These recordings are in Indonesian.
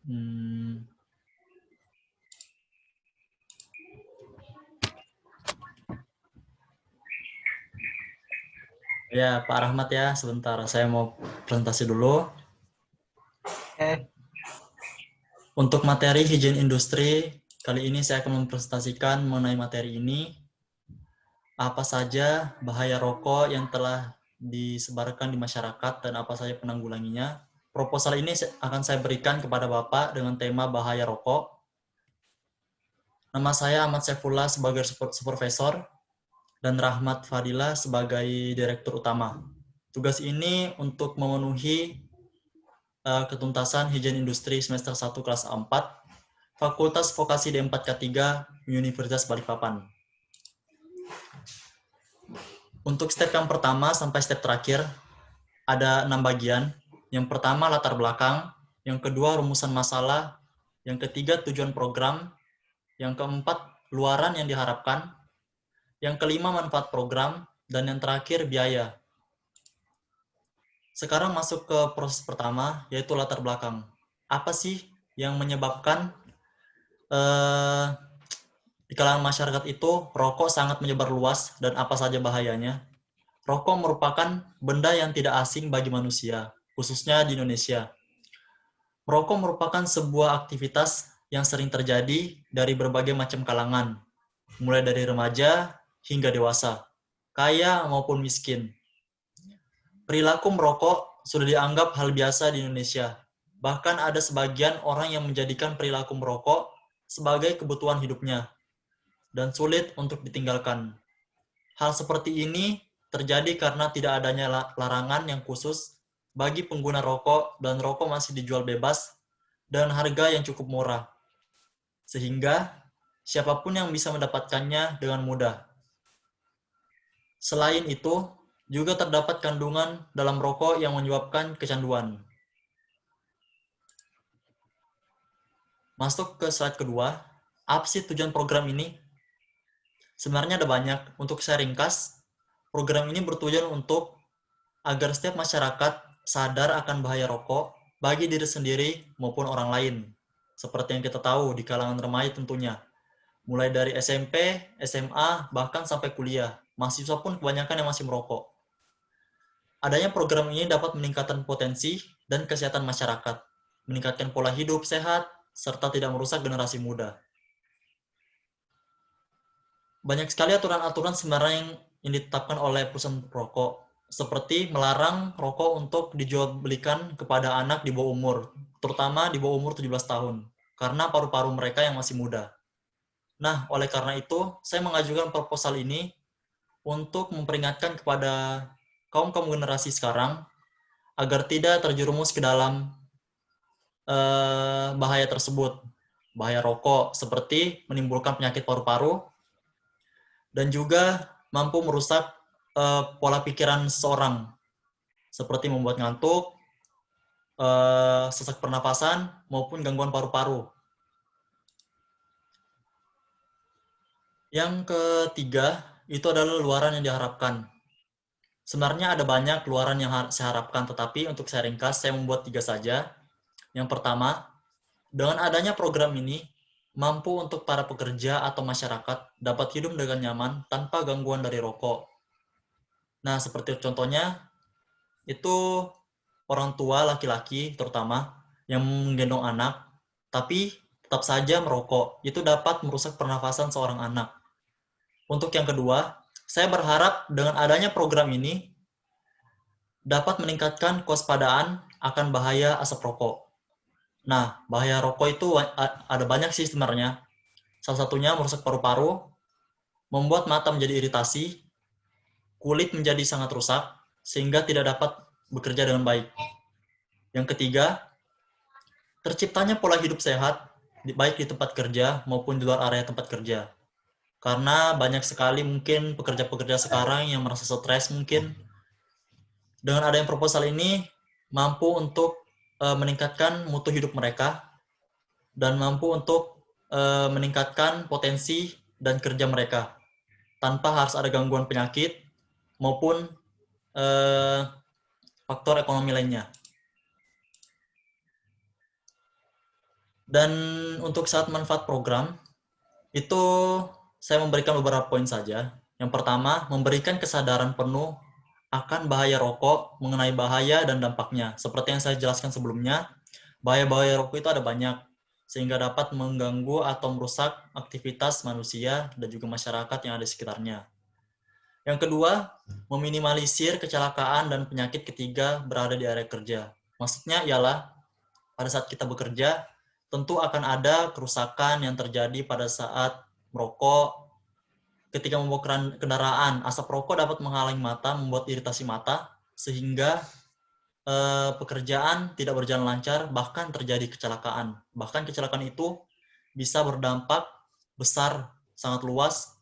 Hmm, ya, Pak Rahmat ya, sebentar. Saya mau presentasi dulu. Oke. Untuk materi higien industri, kali ini saya akan mempresentasikan mengenai materi ini. Apa saja bahaya rokok yang telah disebarkan di masyarakat dan apa saja penanggulanginya. Proposal ini akan saya berikan kepada Bapak dengan tema bahaya rokok. Nama saya Ahmad Saifullah sebagai supervisor dan Rahmat Fadila sebagai direktur utama. Tugas ini untuk memenuhi ketuntasan higien industri semester 1 kelas 4 Fakultas Vokasi D4K3 Universitas Balikpapan. Untuk step yang pertama sampai step terakhir ada 6 bagian. Yang pertama latar belakang, yang kedua rumusan masalah, yang ketiga tujuan program, yang keempat luaran yang diharapkan, yang kelima manfaat program, dan yang terakhir biaya. Sekarang masuk ke proses pertama, yaitu latar belakang. Apa sih yang menyebabkan di kalangan masyarakat itu rokok sangat menyebar luas dan apa saja bahayanya? Rokok merupakan benda yang tidak asing bagi manusia, khususnya di Indonesia. Merokok merupakan sebuah aktivitas yang sering terjadi dari berbagai macam kalangan, mulai dari remaja hingga dewasa, kaya maupun miskin. Perilaku merokok sudah dianggap hal biasa di Indonesia. Bahkan ada sebagian orang yang menjadikan perilaku merokok sebagai kebutuhan hidupnya dan sulit untuk ditinggalkan. Hal seperti ini terjadi karena tidak adanya larangan yang khusus bagi pengguna rokok dan rokok masih dijual bebas dan harga yang cukup murah. Sehingga siapapun yang bisa mendapatkannya dengan mudah. Selain itu, juga terdapat kandungan dalam rokok yang menyebabkan kecanduan. Masuk ke slide kedua, apa sih tujuan program ini? Sebenarnya ada banyak. Untuk saya ringkas, program ini bertujuan untuk agar setiap masyarakat sadar akan bahaya rokok bagi diri sendiri maupun orang lain. Seperti yang kita tahu di kalangan remaja tentunya. Mulai dari SMP, SMA, bahkan sampai kuliah. Mahasiswa pun kebanyakan yang masih merokok. Adanya program ini dapat meningkatkan potensi dan kesehatan masyarakat, meningkatkan pola hidup sehat, serta tidak merusak generasi muda. Banyak sekali aturan-aturan sebenarnya yang ditetapkan oleh perusahaan rokok, seperti melarang rokok untuk dijual belikan kepada anak di bawah umur, terutama di bawah umur 17 tahun, karena paru-paru mereka yang masih muda. Nah, oleh karena itu, saya mengajukan proposal ini untuk memperingatkan kepada kaum-kaum generasi sekarang agar tidak terjerumus ke dalam bahaya tersebut. Bahaya rokok seperti menimbulkan penyakit paru-paru dan juga mampu merusak pola pikiran seseorang seperti membuat ngantuk, sesak pernapasan maupun gangguan paru-paru. Yang ketiga, itu adalah luaran yang diharapkan. Sebenarnya ada banyak luaran yang saya harapkan, tetapi untuk saya ringkas, saya membuat 3 saja. Yang pertama, dengan adanya program ini, mampu untuk para pekerja atau masyarakat dapat hidup dengan nyaman tanpa gangguan dari rokok. Nah, seperti contohnya, itu orang tua laki-laki terutama yang menggendong anak, tapi tetap saja merokok. Itu dapat merusak pernafasan seorang anak. Untuk yang kedua, saya berharap dengan adanya program ini dapat meningkatkan kewaspadaan akan bahaya asap rokok. Nah, bahaya rokok itu ada banyak sih sebenarnya. Salah satunya merusak paru-paru, membuat mata menjadi iritasi, kulit menjadi sangat rusak, sehingga tidak dapat bekerja dengan baik. Yang ketiga, terciptanya pola hidup sehat, baik di tempat kerja maupun di luar area tempat kerja. Karena banyak sekali mungkin pekerja-pekerja sekarang yang merasa stres mungkin. Dengan adanya proposal ini, mampu untuk meningkatkan mutu hidup mereka, dan mampu untuk meningkatkan potensi dan kerja mereka tanpa harus ada gangguan penyakit maupun faktor ekonomi lainnya. Dan untuk saat manfaat program, itu saya memberikan beberapa poin saja. Yang pertama, memberikan kesadaran penuh akan bahaya rokok, mengenai bahaya dan dampaknya. Seperti yang saya jelaskan sebelumnya, bahaya-bahaya rokok itu ada banyak, sehingga dapat mengganggu atau merusak aktivitas manusia dan juga masyarakat yang ada di sekitarnya. Yang kedua, meminimalisir kecelakaan dan penyakit ketika berada di area kerja. Maksudnya ialah pada saat kita bekerja, tentu akan ada kerusakan yang terjadi pada saat merokok. Ketika membawa kendaraan, asap rokok dapat menghalangi mata, membuat iritasi mata, sehingga pekerjaan tidak berjalan lancar, bahkan terjadi kecelakaan. Bahkan kecelakaan itu bisa berdampak besar, sangat luas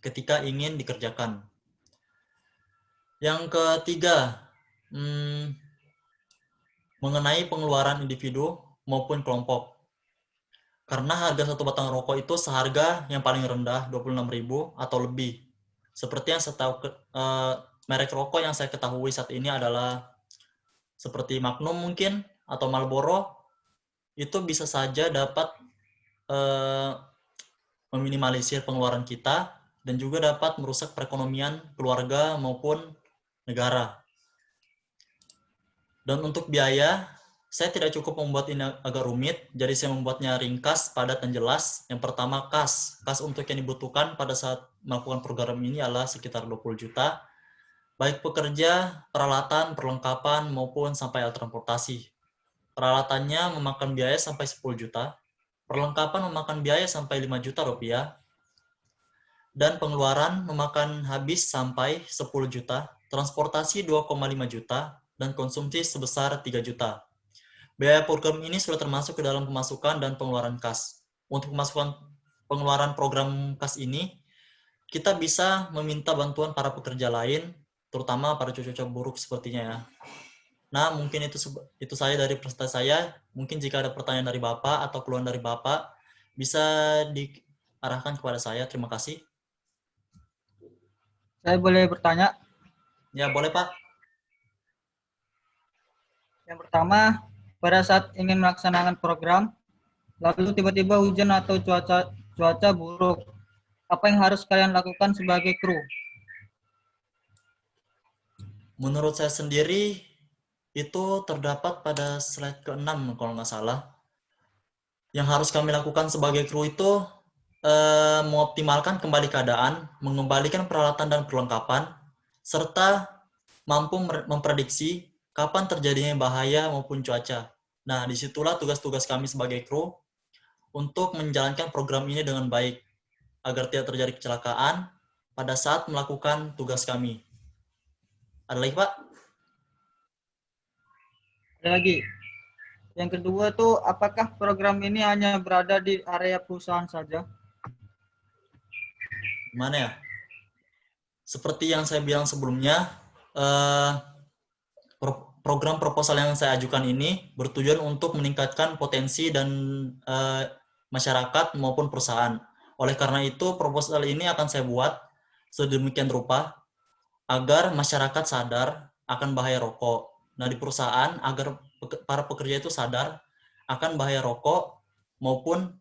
ketika ingin dikerjakan. Yang ketiga, mengenai pengeluaran individu maupun kelompok. Karena harga satu batang rokok itu seharga yang paling rendah 26.000 atau lebih. Seperti yang saya tahu, merek rokok yang saya ketahui saat ini adalah seperti Magnum mungkin atau Marlboro, itu bisa saja dapat meminimalisir pengeluaran kita dan juga dapat merusak perekonomian keluarga maupun negara. Dan untuk biaya, saya tidak cukup membuat ini agak rumit, jadi saya membuatnya ringkas, padat, dan jelas. Yang pertama, kas. Kas untuk yang dibutuhkan pada saat melakukan program ini adalah sekitar 20 juta, baik pekerja, peralatan, perlengkapan, maupun sampai alat transportasi. Peralatannya memakan biaya sampai 10 juta, perlengkapan memakan biaya sampai 5 juta rupiah, dan pengeluaran memakan habis sampai 10 juta, transportasi 2,5 juta, dan konsumsi sebesar 3 juta. Biaya program ini sudah termasuk ke dalam pemasukan dan pengeluaran kas. Untuk pemasukan pengeluaran program kas ini, kita bisa meminta bantuan para pekerja lain, terutama para cuaca buruk sepertinya ya. Nah, mungkin itu saja dari presentasi saya. Mungkin jika ada pertanyaan dari Bapak atau keluhan dari Bapak, bisa diarahkan kepada saya. Terima kasih. Saya boleh bertanya? Ya, boleh Pak. Yang pertama, pada saat ingin melaksanakan program, lalu tiba-tiba hujan atau cuaca buruk, apa yang harus kalian lakukan sebagai kru? Menurut saya sendiri, itu terdapat pada slide ke-6 kalau nggak salah. Yang harus kami lakukan sebagai kru itu mengoptimalkan kembali keadaan, mengembalikan peralatan dan perlengkapan, serta mampu memprediksi kapan terjadinya bahaya maupun cuaca. Nah, disitulah tugas-tugas kami sebagai kru untuk menjalankan program ini dengan baik, agar tidak terjadi kecelakaan pada saat melakukan tugas kami. Ada lagi, Pak? Ada lagi. Yang kedua tuh, apakah program ini hanya berada di area perusahaan saja? Gimana ya? Seperti yang saya bilang sebelumnya, program proposal yang saya ajukan ini bertujuan untuk meningkatkan potensi dan masyarakat maupun perusahaan. Oleh karena itu, proposal ini akan saya buat sedemikian rupa agar masyarakat sadar akan bahaya rokok. Nah, di perusahaan agar para pekerja itu sadar akan bahaya rokok maupun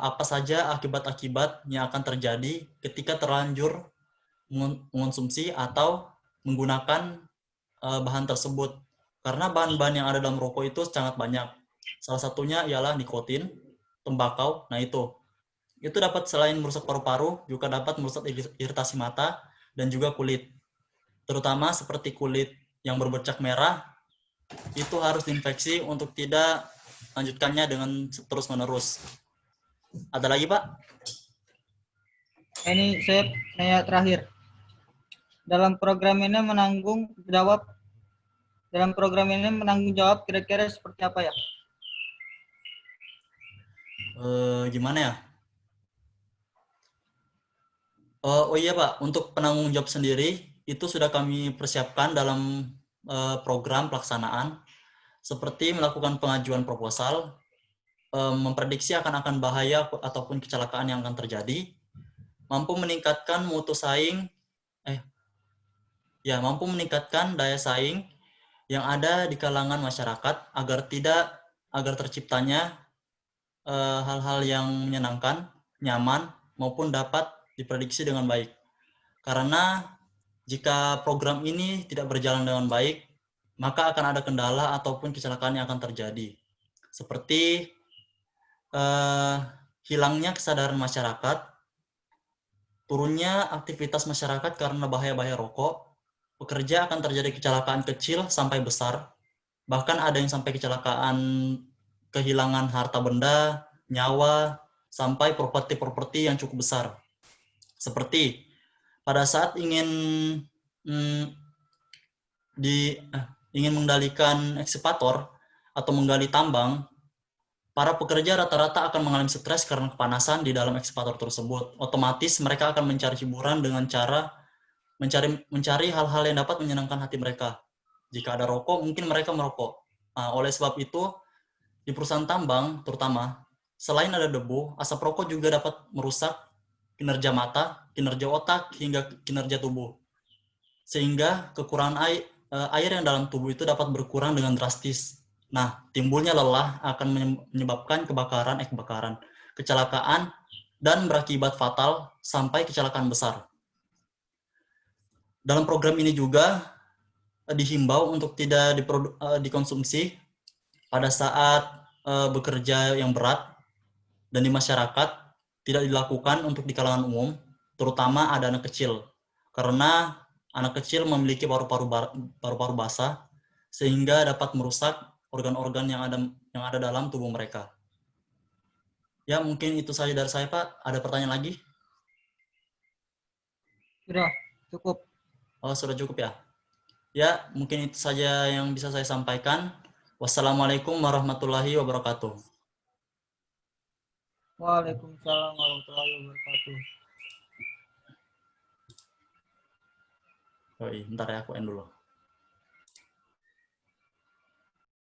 apa saja akibat-akibat yang akan terjadi ketika terlanjur mengonsumsi atau menggunakan bahan tersebut. Karena bahan-bahan yang ada dalam rokok itu sangat banyak. Salah satunya ialah nikotin, tembakau. Nah, itu dapat selain merusak paru-paru, juga dapat merusak iritasi mata dan juga kulit. Terutama seperti kulit yang berbercak merah, itu harus diinfeksi untuk tidak lanjutkannya dengan terus-menerus. Ada lagi, Pak? Ini saya terakhir. Dalam program ini menanggung jawab kira-kira seperti apa ya? Gimana ya? Oh iya Pak, untuk penanggung jawab sendiri itu sudah kami persiapkan dalam program pelaksanaan, seperti melakukan pengajuan proposal, memprediksi akan bahaya ataupun kecelakaan yang akan terjadi, mampu meningkatkan mampu meningkatkan daya saing yang ada di kalangan masyarakat agar terciptanya hal-hal yang menyenangkan, nyaman, maupun dapat diprediksi dengan baik. Karena jika program ini tidak berjalan dengan baik, maka akan ada kendala ataupun kecelakaan yang akan terjadi. Seperti hilangnya kesadaran masyarakat, turunnya aktivitas masyarakat karena bahaya-bahaya rokok, pekerja akan terjadi kecelakaan kecil sampai besar, bahkan ada yang sampai kecelakaan kehilangan harta benda, nyawa, sampai properti-properti yang cukup besar. Seperti pada saat ingin ingin mengendalikan ekskavator atau menggali tambang, para pekerja rata-rata akan mengalami stres karena kepanasan di dalam ekskavator tersebut. Otomatis mereka akan mencari hiburan dengan cara mencari hal-hal yang dapat menyenangkan hati mereka. Jika ada rokok, mungkin mereka merokok. Nah, oleh sebab itu, di perusahaan tambang terutama, selain ada debu, asap rokok juga dapat merusak kinerja mata, kinerja otak, hingga kinerja tubuh. Sehingga kekurangan air yang dalam tubuh itu dapat berkurang dengan drastis. Nah, timbulnya lelah akan menyebabkan kebakaran, kecelakaan, dan berakibat fatal sampai kecelakaan besar. Dalam program ini juga dihimbau untuk tidak dikonsumsi pada saat bekerja yang berat dan di masyarakat, tidak dilakukan untuk di kalangan umum, terutama ada anak kecil. Karena anak kecil memiliki paru-paru basah sehingga dapat merusak organ-organ yang ada dalam tubuh mereka. Ya, mungkin itu saja dari saya, Pak. Ada pertanyaan lagi? Sudah cukup. Oh, sudah cukup ya. Ya, mungkin itu saja yang bisa saya sampaikan. Wassalamualaikum warahmatullahi wabarakatuh. Waalaikumsalam warahmatullahi wabarakatuh. Oh, bentar ya, aku end dulu.